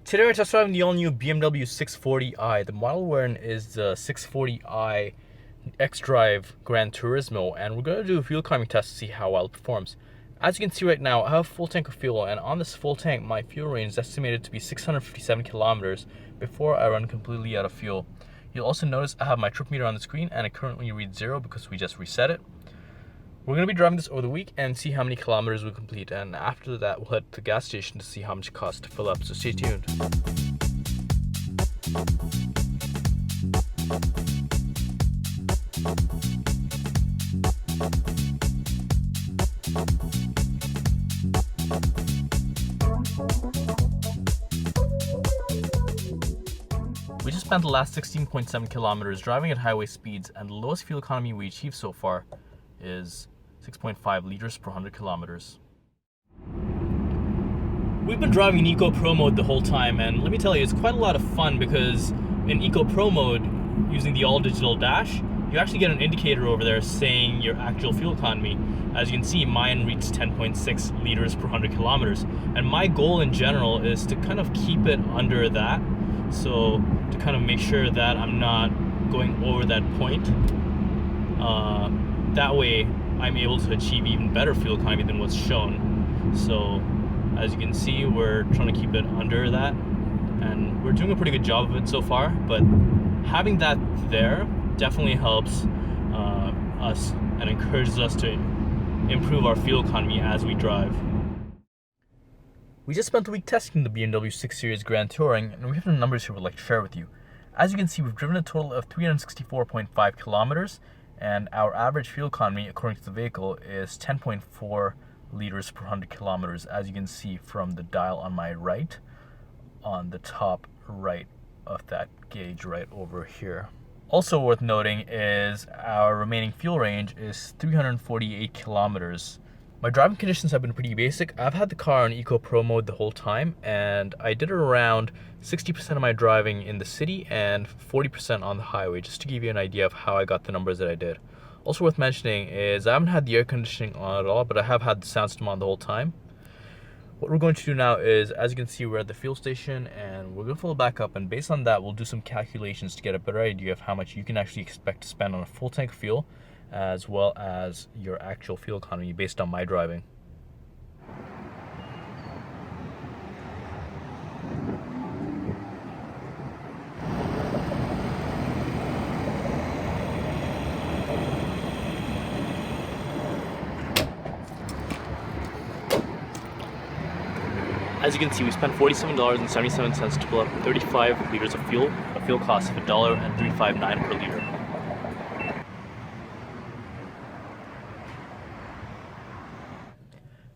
Today we're test driving the all-new BMW 640i. The model we're in is the 640i xDrive Gran Turismo, and we're going to do a fuel economy test to see how well it performs. As you can see right now, I have a full tank of fuel, and on this full tank, my fuel range is estimated to be 657 kilometers before I run completely out of fuel. You'll also notice I have my trip meter on the screen, and it currently reads 0 because we just reset it. We're going to be driving this over the week and see how many kilometers we complete, and after that we'll head to the gas station to see how much it costs to fill up, so stay tuned. We just spent the last 16.7 kilometers driving at highway speeds, and the lowest fuel economy we achieved so far is 6.5 liters per 100 kilometers. We've been driving in Eco Pro mode the whole time, and let me tell you, it's quite a lot of fun because in Eco Pro mode, using the all-digital dash, you actually get an indicator over there saying your actual fuel economy. As you can see, mine reached 10.6 liters per 100 kilometers, and my goal in general is to kind of keep it under that, so to kind of make sure that I'm not going over that point. That way I'm able to achieve even better fuel economy than what's shown. So as you can see, we're trying to keep it under that, and we're doing a pretty good job of it so far, but having that there definitely helps us and encourages us to improve our fuel economy as we drive. We just spent a week testing the BMW 6 Series Grand Touring, and we have some numbers here we'd like to share with you. As you can see, we've driven a total of 364.5 kilometers, and our average fuel economy, according to the vehicle, is 10.4 liters per 100 kilometers, as you can see from the dial on my right, on the top right of that gauge right over here. Also worth noting is our remaining fuel range is 348 kilometers. My driving conditions have been pretty basic. I've had the car in Eco Pro mode the whole time, and I did around 60% of my driving in the city and 40% on the highway, just to give you an idea of how I got the numbers that I did. Also worth mentioning is I haven't had the air conditioning on at all, but I have had the sound system on the whole time. What we're going to do now is, as you can see, we're at the fuel station, and we're going to fill it back up, and based on that we'll do some calculations to get a better idea of how much you can actually expect to spend on a full tank of fuel, as well as your actual fuel economy based on my driving. As you can see, we spent $47.77 to fill up 35 liters of fuel, a fuel cost of $1.359 per liter.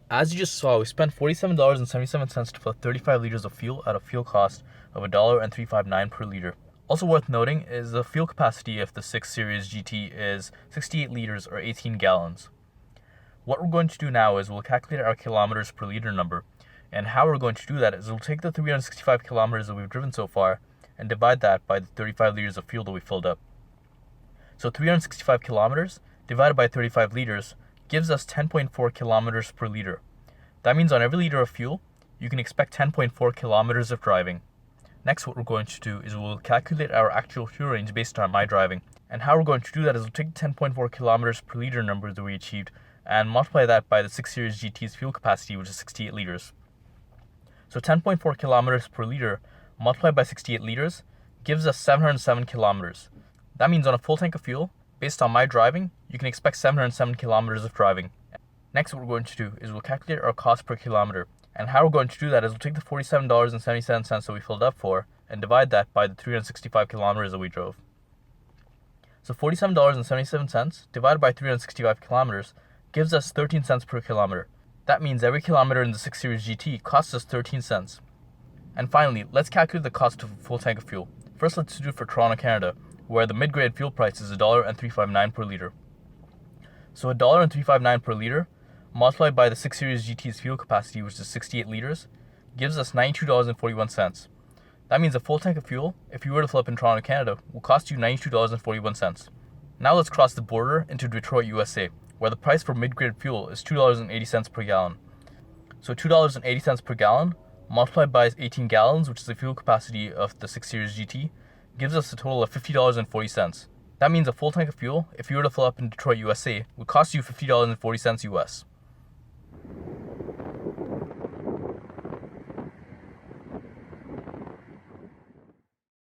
As you just saw, we spent $47.77 to fill 35 liters of fuel at a fuel cost of $1.359 per liter. Also worth noting is the fuel capacity of the 6 Series GT is 68 liters or 18 gallons. What we're going to do now is we'll calculate our kilometers per liter number, and how we're going to do that is we'll take the 365 kilometers that we've driven so far and divide that by the 35 liters of fuel that we filled up. So 365 kilometers divided by 35 liters gives us 10.4 kilometers per liter. That means on every liter of fuel, you can expect 10.4 kilometers of driving. Next, what we're going to do is we'll calculate our actual fuel range based on my driving. And how we're going to do that is we'll take the 10.4 kilometers per liter number that we achieved and multiply that by the 6 Series GT's fuel capacity, which is 68 liters. So 10.4 kilometers per liter multiplied by 68 liters gives us 707 kilometers. That means on a full tank of fuel, based on my driving, you can expect 707 kilometers of driving. Next, what we're going to do is we'll calculate our cost per kilometer. And how we're going to do that is we'll take the $47.77 that we filled up for and divide that by the 365 kilometers that we drove. So $47.77 divided by 365 kilometers gives us 13 cents per kilometer. That means every kilometer in the 6 Series GT costs us 13 cents. And finally, let's calculate the cost of a full tank of fuel. First, let's do it for Toronto, Canada, where the mid-grade fuel price is $1.359 per liter. So $1.359 per liter multiplied by the 6 Series GT's fuel capacity, which is 68 liters, gives us $92.41. That means a full tank of fuel, if you were to fill up in Toronto, Canada, will cost you $92.41. Now let's cross the border into Detroit, USA, where the price for mid-grade fuel is $2.80 per gallon. So $2.80 per gallon multiplied by 18 gallons, which is the fuel capacity of the 6 Series GT, gives us a total of $50.40. That means a full tank of fuel, if you were to fill up in Detroit, USA, would cost you $50.40 US.